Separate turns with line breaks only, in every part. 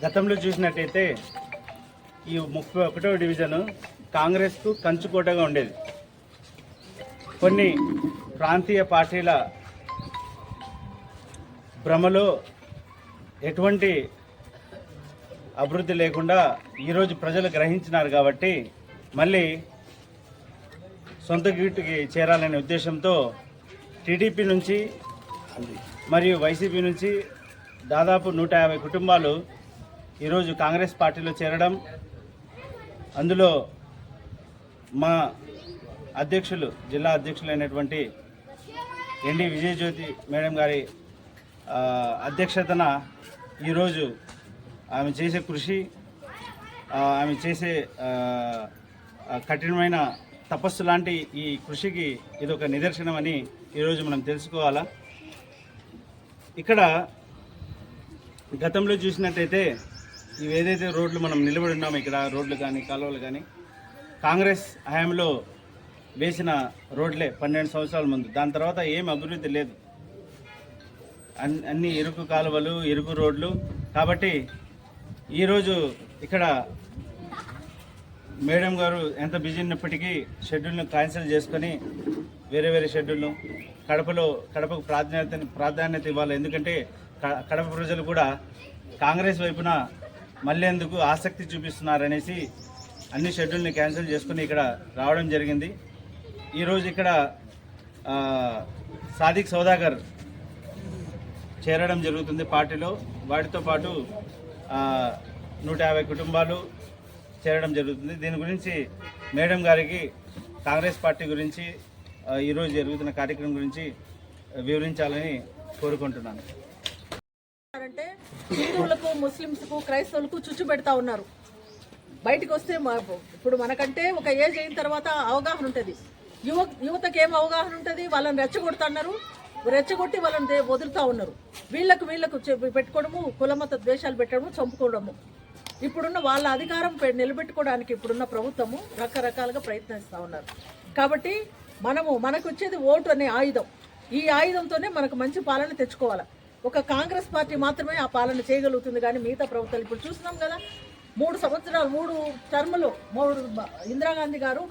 గతంలో చూసినట్టయితే ఈ 31వ డివిజన్ కాంగ్రెస్కు కంచుకోటగా ఉండేది. కొన్ని ప్రాంతీయ పార్టీల భ్రమలో ఎటువంటి అభివృద్ధి లేకుండా ఈరోజు ప్రజలు గ్రహించినారు కాబట్టి మళ్ళీ సొంత గీటుకి చేరాలనే ఉద్దేశంతో టీడీపీ నుంచి మరియు వైసీపీ నుంచి దాదాపు 150 కుటుంబాలు ఈరోజు కాంగ్రెస్ పార్టీలో చేరడం, అందులో మా అధ్యక్షులు జిల్లా అధ్యక్షులైనటువంటి ఎన్డి విజయజ్యోతి మేడం గారి అధ్యక్షతన ఈరోజు ఆమె చేసే కృషి, ఆమె చేసే కఠినమైన తపస్సు లాంటి ఈ కృషికి ఇదొక నిదర్శనమని ఈరోజు మనం తెలుసుకోవాలా. ఇక్కడ గతంలో చూసినట్టయితే ఇవి ఏదైతే రోడ్లు మనం నిలబడి ఉన్నామో, ఇక్కడ రోడ్లు కానీ కాలువలు కానీ కాంగ్రెస్ హయాంలో వేసిన రోడ్లే 12 సంవత్సరాల ముందు. దాని తర్వాత ఏం అభివృద్ధి లేదు, అన్ని ఇరుకు కాలువలు, ఇరుకు రోడ్లు. కాబట్టి ఈరోజు ఇక్కడ మేడం గారు ఎంత బిజీ ఉన్నప్పటికీ షెడ్యూల్ను క్యాన్సిల్ చేసుకొని వేరే వేరే షెడ్యూల్ను కడపకు ప్రాధాన్యత ఇవ్వాలి. ఎందుకంటే కడప ప్రజలు కూడా కాంగ్రెస్ వైపున మళ్ళేందుకు ఆసక్తి చూపిస్తున్నారనేసి అన్ని షెడ్యూల్ని క్యాన్సిల్ చేసుకుని ఇక్కడ రావడం జరిగింది. ఈరోజు ఇక్కడ సాదిక్ సౌదాగర్ చేరడం జరుగుతుంది పార్టీలో. వాటితో పాటు 150 కుటుంబాలు చేరడం జరుగుతుంది. దీని గురించి మేడం గారికి కాంగ్రెస్ పార్టీ గురించి ఈరోజు జరుగుతున్న కార్యక్రమం గురించి వివరించాలని కోరుకుంటున్నాను.
అంటే హిందువులకు, ముస్లింస్కు, క్రైస్తవులకు చుచ్చు పెడతా ఉన్నారు. బయటకు వస్తే ఇప్పుడు మనకంటే ఒక ఏజ్ అయిన తర్వాత అవగాహన ఉంటుంది. యువతకు ఏం అవగాహన ఉంటుంది? వాళ్ళని రెచ్చగొట్టి వాళ్ళని వదులుతూ ఉన్నారు. వీళ్ళకు పెట్టుకోవడము, కులమత ద్వేషాలు పెట్టడము, చంపుకోవడము. ఇప్పుడున్న వాళ్ళ అధికారం నిలబెట్టుకోవడానికి ఇప్పుడున్న ప్రభుత్వము రకరకాలుగా ప్రయత్నిస్తూ ఉన్నారు. కాబట్టి మనకు వచ్చేది ఓటు అనే ఆయుధం. ఈ ఆయుధంతోనే మనకు మంచి పాలన తెచ్చుకోవాలి. ఒక కాంగ్రెస్ పార్టీ మాత్రమే ఆ పాలన చేయగలుగుతుంది. కానీ మిగతా ప్రభుత్వాలు ఇప్పుడు చూస్తున్నాం కదా, 3 సంవత్సరాలు 3 టర్ములు ఇందిరాగాంధీ గారు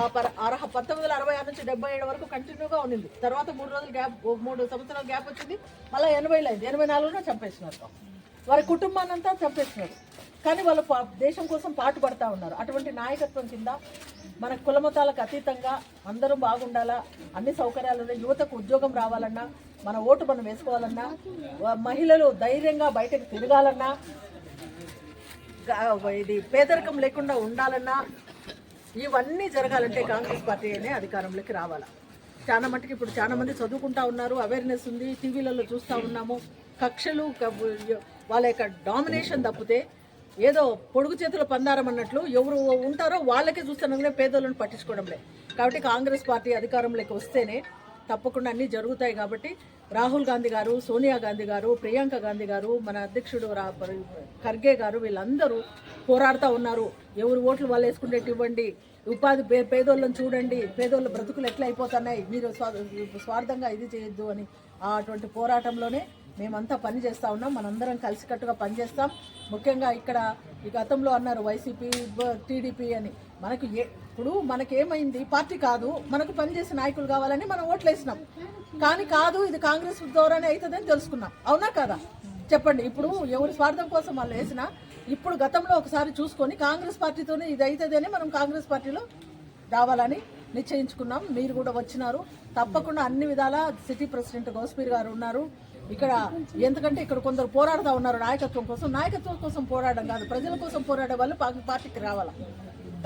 1966 నుంచి 77 వరకు కంటిన్యూగా ఉండింది. తర్వాత 3 సంవత్సరాల గ్యాప్ వచ్చింది. మళ్ళీ 80 అయింది. 84లో చంపేసినారు. వారి కుటుంబాన్నంతా చంపేసినారు. కానీ వాళ్ళు దేశం కోసం పాటుపడతా ఉన్నారు. అటువంటి నాయకత్వం కింద మన కులమతాలకు అతీతంగా అందరం బాగుండాలా, అన్ని సౌకర్యాలు, యువతకు ఉద్యోగం రావాలన్నా, మన ఓటు మనం వేసుకోవాలన్నా, మహిళలు ధైర్యంగా బయటకు తిరగాలన్నా, ఇది పేదరికం లేకుండా ఉండాలన్నా, ఇవన్నీ జరగాలంటే కాంగ్రెస్ పార్టీ అనే అధికారంలోకి రావాలా. చాలా మటుకు ఇప్పుడు చాలా మంది చదువుకుంటా ఉన్నారు, అవేర్నెస్ ఉంది, టీవీలలో చూస్తూ ఉన్నాము. కక్షలు, వాళ్ళ యొక్క డామినేషన్ తప్పితే ఏదో పొడుగు చేతుల పందారం అన్నట్లు ఎవరు ఉంటారో వాళ్ళకే చూస్తున్నాం, పేదోళ్ళని పట్టించుకోవడం లేదు. కాబట్టి కాంగ్రెస్ పార్టీ అధికారంలోకి వస్తేనే తప్పకుండా అన్నీ జరుగుతాయి. కాబట్టి రాహుల్ గాంధీ గారు, సోనియా గాంధీ గారు, ప్రియాంక గాంధీ గారు, మన అధ్యక్షుడు ఖర్గే గారు వీళ్ళందరూ పోరాడుతూ ఉన్నారు. ఎవరు ఓట్లు వాళ్ళు వేసుకునేట్టు ఇవ్వండి, ఉపాధి పేదోళ్ళని చూడండి, పేదోళ్ళ బ్రతుకులు ఎట్లా అయిపోతున్నాయి, మీరు స్వార్థంగా ఇది చేయొద్దు అని అటువంటి పోరాటంలోనే మేమంతా పని చేస్తూ ఉన్నాం. మనందరం కలిసికట్టుగా పనిచేస్తాం. ముఖ్యంగా ఇక్కడ ఈ గతంలో అన్నారు వైసీపీ, టీడీపీ అని. ఇప్పుడు మనకేమైంది, పార్టీ కాదు, మనకు పనిచేసే నాయకులు కావాలని మనం ఓట్లు వేసినాం. కానీ కాదు, ఇది కాంగ్రెస్ ద్వారానే అవుతుందని తెలుసుకున్నాం. అవునా కదా చెప్పండి. ఇప్పుడు ఎవరి స్వార్థం కోసం వాళ్ళు వేసినా, ఇప్పుడు గతంలో ఒకసారి చూసుకొని కాంగ్రెస్ పార్టీతోనే ఇది అవుతుంది అని మనం కాంగ్రెస్ పార్టీలో రావాలని నిశ్చయించుకున్నాం. మీరు కూడా వచ్చినారు. తప్పకుండా అన్ని విధాలా సిటీ ప్రెసిడెంట్ గౌస్పీర్ గారు ఉన్నారు ఇక్కడ. ఎందుకంటే ఇక్కడ కొందరు పోరాడుతూ ఉన్నారు నాయకత్వం కోసం. నాయకత్వం కోసం పోరాడడం కాదు, ప్రజల కోసం పోరాడే వాళ్ళు పార్టీకి రావాలా.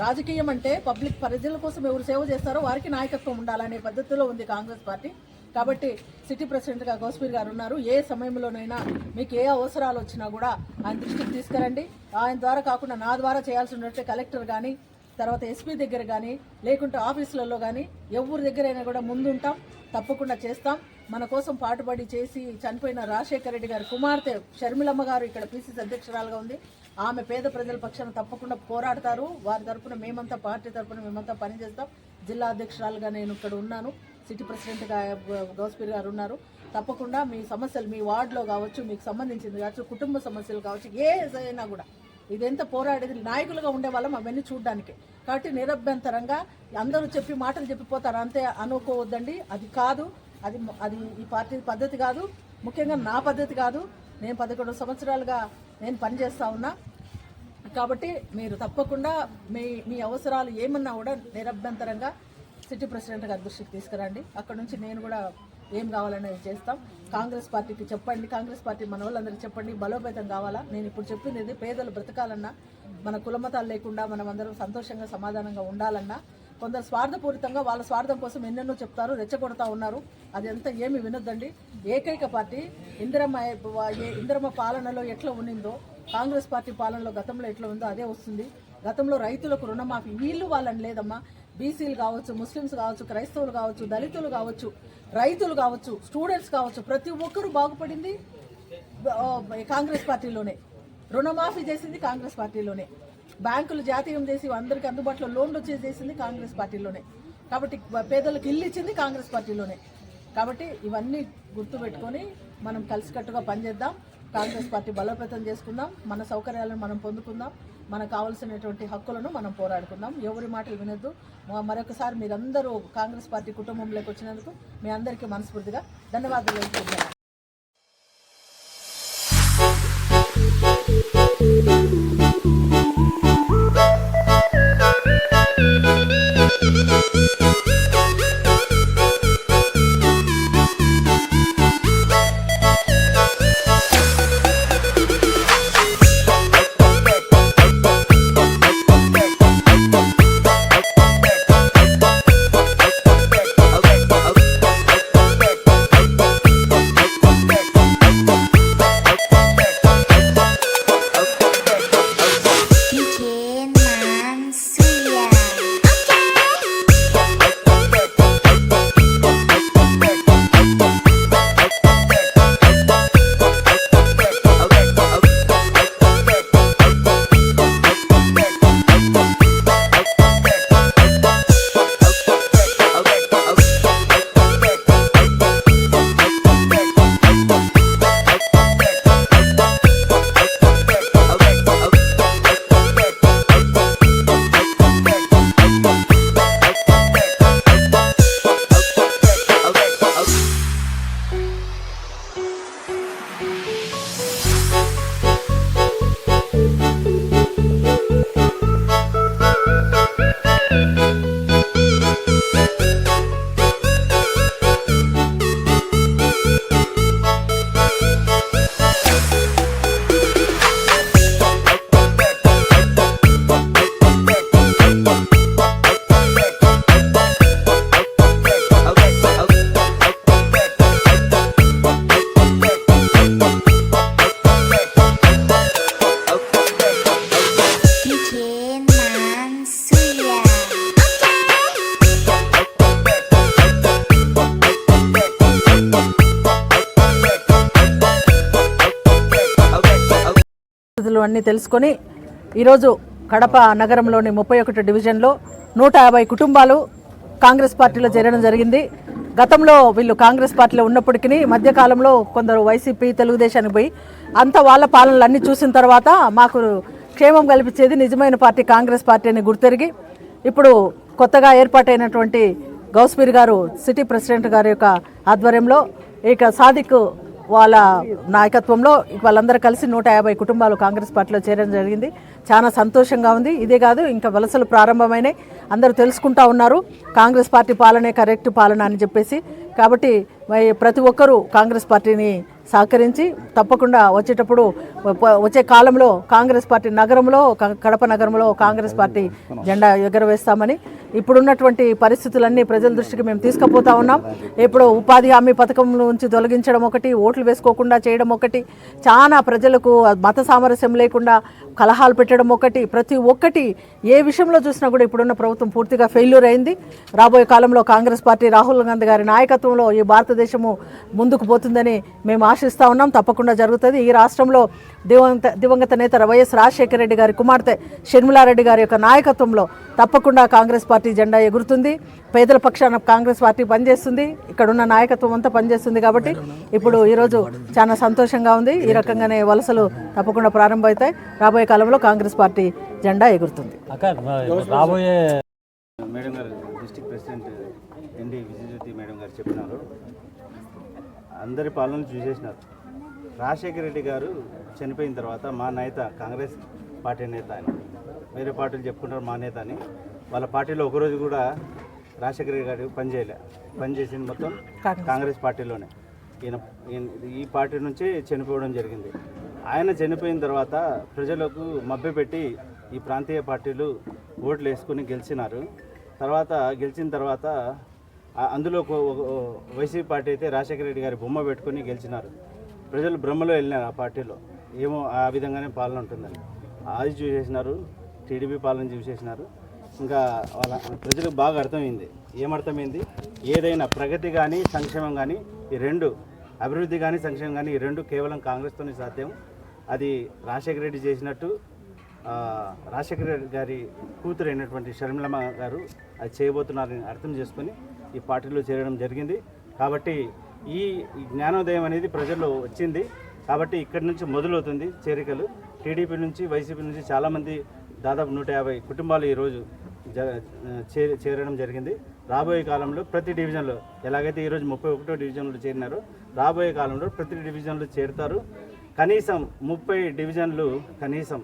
రాజకీయం అంటే పబ్లిక్, ప్రజల కోసం ఎవరు సేవ చేస్తారో వారికి నాయకత్వం ఉండాలనే పద్ధతిలో ఉంది కాంగ్రెస్ పార్టీ. కాబట్టి సిటీ ప్రెసిడెంట్గా గౌస్పీర్ గారు ఉన్నారు. ఏ సమయంలోనైనా మీకు ఏ అవసరాలు వచ్చినా కూడా ఆయన దృష్టికి తీసుకురండి. ఆయన ద్వారా కాకుండా నా ద్వారా చేయాల్సి ఉన్నట్టే కలెక్టర్ కానీ, తర్వాత ఎస్పీ దగ్గర కానీ, లేకుంటే ఆఫీసులలో కానీ ఎవరి దగ్గరైనా కూడా ముందుంటాం, తప్పకుండా చేస్తాం. మన కోసం పాటుపడి చేసి చనిపోయిన రాజశేఖర రెడ్డి గారి కుమార్తె షర్మిలమ్మ గారు ఇక్కడ పీసీసీ అధ్యక్షురాలుగా ఉంది. ఆమె పేద ప్రజల పక్షాన తప్పకుండా పోరాడతారు. వారి తరఫున మేమంతా, పార్టీ తరఫున మేమంతా పనిచేస్తాం. జిల్లా అధ్యక్షురాలుగా నేను ఇక్కడ ఉన్నాను, సిటీ ప్రెసిడెంట్గా గౌస్పీర్ గారు ఉన్నారు. తప్పకుండా మీ సమస్యలు మీ వార్డులో కావచ్చు, మీకు సంబంధించింది కావచ్చు, కుటుంబ సమస్యలు కావచ్చు, ఏదైనా కూడా ఇదెంత పోరాడేది నాయకులుగా ఉండే వాళ్ళం అవన్నీ చూడడానికి. కాబట్టి నిరభ్యంతరంగా అందరూ చెప్పి మాటలు చెప్పిపోతారు అంతే అనుకోవద్దండి. అది కాదు, అది ఈ పార్టీ పద్ధతి కాదు, ముఖ్యంగా నా పద్ధతి కాదు. నేను 11 సంవత్సరాలుగా నేను పనిచేస్తూ ఉన్నా. కాబట్టి మీరు తప్పకుండా మీ అవసరాలు ఏమన్నా కూడా నిరభ్యంతరంగా సిటీ ప్రెసిడెంట్ గారి దృష్టికి తీసుకురండి. అక్కడ నుంచి నేను కూడా ఏం కావాలనేది చేస్తాం. కాంగ్రెస్ పార్టీకి చెప్పండి, కాంగ్రెస్ పార్టీ మన వాళ్ళందరికీ చెప్పండి, బలోపేతం కావాలా. నేను ఇప్పుడు చెప్పింది పేదలు బ్రతకాలన్నా, మన కులమతాలు లేకుండా మనం అందరం సంతోషంగా సమాధానంగా ఉండాలన్నా, కొందరు స్వార్థపూరితంగా వాళ్ళ స్వార్థం కోసం ఎన్నెన్నో చెప్తారు, రెచ్చగొడతా ఉన్నారు. అదంతా ఏమి వినొద్దండి. ఏకైక పార్టీ ఇందిరమ్మ పాలనలో ఎట్లా ఉన్నిందో, కాంగ్రెస్ పార్టీ పాలనలో గతంలో ఎట్లా ఉందో అదే వస్తుంది. గతంలో రైతులకు రుణమాఫీ వీళ్ళు వాళ్ళని లేదమ్మా. బీసీలు కావచ్చు, ముస్లిమ్స్ కావచ్చు, క్రైస్తవులు కావచ్చు, దళితులు కావచ్చు, రైతులు కావచ్చు, స్టూడెంట్స్ కావచ్చు, ప్రతి ఒక్కరూ బాగుపడింది కాంగ్రెస్ పార్టీలోనే. రుణమాఫీ చేసింది కాంగ్రెస్ పార్టీలోనే. బ్యాంకులు జాతీయం చేసి అందరికీ అందుబాటులో లోన్లు వచ్చేసి చేసింది కాంగ్రెస్ పార్టీలోనే. కాబట్టి పేదలకు ఇల్లు ఇచ్చింది కాంగ్రెస్ పార్టీలోనే. కాబట్టి ఇవన్నీ గుర్తుపెట్టుకొని మనం కలిసికట్టుగా పనిచేద్దాం. కాంగ్రెస్ పార్టీ బలోపేతం చేసుకుందాం, మన సౌకర్యాలను మనం పొందుకుందాం, మనకు కావాల్సినటువంటి హక్కులను మనం పోరాడుకుందాం. ఎవరి మాటలు వినొద్దు. మరొకసారి మీరందరూ కాంగ్రెస్ పార్టీ కుటుంబంలోకి వచ్చినందుకు మీ అందరికీ మనస్ఫూర్తిగా ధన్యవాదాలు తెలుపుతున్నాను. అన్నీ తెలుసుకొని ఈరోజు కడప నగరంలోని 31 డివిజన్లో 150 కుటుంబాలు కాంగ్రెస్ పార్టీలో చేరడం జరిగింది. గతంలో వీళ్ళు కాంగ్రెస్ పార్టీలో ఉన్నప్పటికీ మధ్యకాలంలో కొందరు వైసీపీ తెలుగుదేశానికి పోయి అంత వాళ్ళ పాలనలు అన్నీ చూసిన తర్వాత మాకు క్షేమం కల్పించేది నిజమైన పార్టీ కాంగ్రెస్ పార్టీ అని గుర్తెరిగి ఇప్పుడు కొత్తగా ఏర్పాటైనటువంటి గౌస్పీర్ గారు సిటీ ప్రెసిడెంట్ గారి యొక్క ఆధ్వర్యంలో ఇక సాదిక్ వాళ్ళ నాయకత్వంలో వాళ్ళందరూ కలిసి 150 కుటుంబాలు కాంగ్రెస్ పార్టీలో చేరడం జరిగింది. చాలా సంతోషంగా ఉంది. ఇదే కాదు, ఇంకా వలసలు ప్రారంభమైనాయి. అందరూ తెలుసుకుంటా ఉన్నారు కాంగ్రెస్ పార్టీ పాలనే కరెక్ట్ పాలన అని చెప్పేసి. కాబట్టి ప్రతి ఒక్కరూ కాంగ్రెస్ పార్టీని సహకరించి తప్పకుండా వచ్చేటప్పుడు వచ్చే కాలంలో కాంగ్రెస్ పార్టీ నగరంలో కడప నగరంలో కాంగ్రెస్ పార్టీ జెండా ఎగరవేస్తామని ఇప్పుడున్నటువంటి పరిస్థితులన్నీ ప్రజల దృష్టికి మేము తీసుకుపోతా ఉన్నాం. ఇప్పుడు ఉపాధి హామీ పథకం నుంచి తొలగించడం ఒకటి, ఓట్లు వేసుకోకుండా చేయడం ఒకటి, చాలా ప్రజలకు మత సామరస్యం లేకుండా కలహాలు పెట్టడం ఒకటి, ప్రతి ఒక్కటి ఏ విషయంలో చూసినా కూడా ఇప్పుడున్న ప్రభుత్వం పూర్తిగా ఫెయిల్యూర్ అయింది. రాబోయే కాలంలో కాంగ్రెస్ పార్టీ రాహుల్ గాంధీ గారి నాయకత్వంలో ఈ భారతదేశము ముందుకు పోతుందని మేము ఆశిస్తూ ఉన్నాం. తప్పకుండా జరుగుతుంది. ఈ రాష్ట్రంలో దివంగత నేత వైఎస్ రాజశేఖర రెడ్డి గారి కుమార్తె షర్మిలారెడ్డి గారి యొక్క నాయకత్వంలో తప్పకుండా కాంగ్రెస్ పార్టీ జెండా ఎగురుతుంది. పేదల పక్షాన కాంగ్రెస్ పార్టీ పనిచేస్తుంది, ఇక్కడున్న నాయకత్వం అంతా పనిచేస్తుంది. కాబట్టి ఇప్పుడు ఈరోజు చాలా సంతోషంగా ఉంది. ఈ రకంగానే వలసలు తప్పకుండా ప్రారంభమవుతాయి. రాబోయే కాలంలో కాంగ్రెస్ పార్టీ జెండా ఎగురుతుంది.
రాబోయే
మేడం గారు district president ND Vijayajyothi madam గారు చెప్పినారు, అందరి పాలన చూసేసినారు. రాజశేఖర రెడ్డి గారు చనిపోయిన తర్వాత మా నేత కాంగ్రెస్ పార్టీ నేత అని, వేరే పార్టీలు చెప్పుకుంటారు మా నేత అని, వాళ్ళ పార్టీలో ఒకరోజు కూడా రాజశేఖర రెడ్డి గారు పనిచేసింది మొత్తం కాంగ్రెస్ పార్టీలోనే. ఈ పార్టీ నుంచి చనిపోవడం జరిగింది. ఆయన చనిపోయిన తర్వాత ప్రజలకు మభ్యపెట్టి ఈ ప్రాంతీయ పార్టీలు ఓట్లు వేసుకుని గెలిచినారు. గెలిచిన తర్వాత అందులో వైసీపీ పార్టీ అయితే రాజశేఖర రెడ్డి గారి బొమ్మ పెట్టుకుని గెలిచినారు. ప్రజలు భ్రమలో వెళ్ళినారు ఆ పార్టీలో, ఏమో ఆ విధంగానే పాలన ఉంటుందని. అది చూసేసినారు, టీడీపీ పాలన చూసేసినారు. ఇంకా వాళ్ళ ప్రజలకు బాగా అర్థమైంది. ఏమర్థమైంది? ఏదైనా ప్రగతి కానీ సంక్షేమం కానీ ఈ రెండు, అభివృద్ధి కానీ సంక్షేమం కానీ ఈ రెండు కేవలం కాంగ్రెస్తోనే సాధ్యం. అది రాజశేఖర రెడ్డి చేసినట్టు రాజశేఖర రెడ్డి గారి కూతురు అయినటువంటి షర్మిలమ్మ గారు అది చేయబోతున్నారని అర్థం చేసుకొని ఈ పార్టీలో చేరడం జరిగింది. కాబట్టి ఈ జ్ఞానోదయం అనేది ప్రజల్లో వచ్చింది. కాబట్టి ఇక్కడి నుంచి మొదలవుతుంది చేరికలు. టీడీపీ నుంచి వైసీపీ నుంచి చాలామంది దాదాపు 150 కుటుంబాలు ఈరోజు చేరడం జరిగింది. రాబోయే కాలంలో ప్రతి డివిజన్లో ఎలాగైతే ఈరోజు 31వ డివిజన్లో చేరినారో రాబోయే కాలంలో ప్రతి డివిజన్లో చేరుతారు. కనీసం 30 డివిజన్లు కనీసం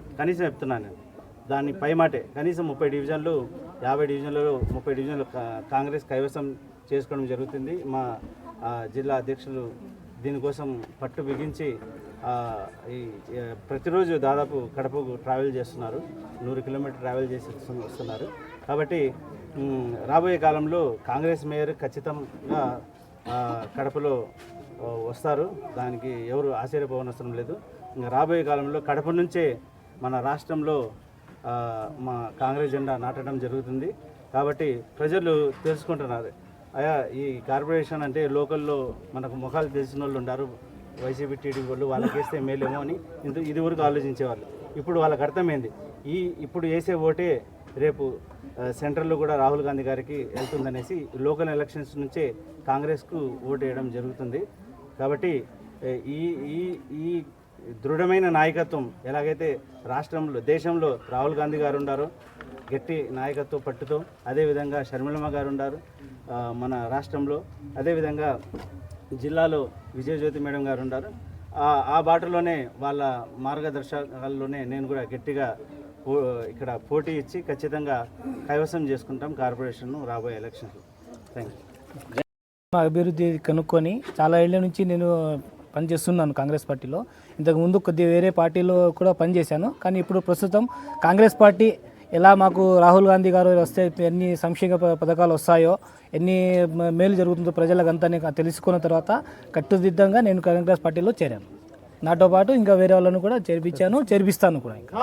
చెప్తున్నాను నేను, దాని పై మాటే కనీసం 30 డివిజన్లు 50 డివిజన్లలో 30 డివిజన్లు కాంగ్రెస్ కైవసం చేసుకోవడం జరుగుతుంది. మా జిల్లా అధ్యక్షులు దీనికోసం పట్టు బిగించి ఈ ప్రతిరోజు దాదాపు కడపకు ట్రావెల్ చేస్తున్నారు. 100 కిలోమీటర్ ట్రావెల్ చేసి వస్తున్నారు. కాబట్టి రాబోయే కాలంలో కాంగ్రెస్ మేయర్ ఖచ్చితంగా కడపలో వస్తారు. దానికి ఎవరు ఆశ్చర్యపోవనవసరం లేదు. ఇంకా రాబోయే కాలంలో కడప నుంచే మన రాష్ట్రంలో మా కాంగ్రెస్ జెండా నాటడం జరుగుతుంది. కాబట్టి ప్రజలు తెలుసుకుంటున్నారు, అయ్యా ఈ కార్పొరేషన్ అంటే లోకల్లో మనకు ముఖాలు తెలిసిన వాళ్ళు ఉన్నారు, వైసీపీ టీడీపీ వాళ్ళు, వాళ్ళకి వేస్తే మేలేమో అని ఇది వరకు ఆలోచించేవాళ్ళు. ఇప్పుడు వాళ్ళకి అర్థమైంది, ఇప్పుడు వేసే ఓటే రేపు సెంట్రల్లో కూడా రాహుల్ గాంధీ గారికి వెళ్తుందనేసి లోకల్ ఎలక్షన్స్ నుంచే కాంగ్రెస్కు ఓటు వేయడం జరుగుతుంది. కాబట్టి ఈ దృఢమైన నాయకత్వం ఎలాగైతే రాష్ట్రంలో దేశంలో రాహుల్ గాంధీ గారు ఉన్నారో గట్టి నాయకత్వ పట్టుతో, అదేవిధంగా షర్మిలమ్మ గారు ఉన్నారు మన రాష్ట్రంలో, అదేవిధంగా జిల్లాలో విజయజ్యోతి మేడం గారు ఉన్నారు. ఆ బాటలోనే వాళ్ళ మార్గదర్శకాల్లోనే నేను కూడా గట్టిగా ఇక్కడ పోటీ ఇచ్చి ఖచ్చితంగా కైవసం చేసుకుంటాం కార్పొరేషన్ను రాబోయే ఎలక్షన్లో. Thank you.
అభివృద్ధి కనుక్కొని చాలా ఏళ్ళ నుంచి నేను పనిచేస్తున్నాను కాంగ్రెస్ పార్టీలో. ఇంతకుముందు కొద్దిగా వేరే పార్టీలో కూడా పనిచేశాను. కానీ ఇప్పుడు ప్రస్తుతం కాంగ్రెస్ పార్టీ ఎలా మాకు రాహుల్ గాంధీ గారు వస్తే ఎన్ని సంక్షేమ పథకాలు వస్తాయో, ఎన్ని మేలు జరుగుతుందో ప్రజలకంతా తెలుసుకున్న తర్వాత కట్టుదిద్దంగా నేను కాంగ్రెస్ పార్టీలో చేరాను. నాతో పాటు ఇంకా వేరే వాళ్ళను కూడా చేర్పిస్తాను కూడా. ఇంకా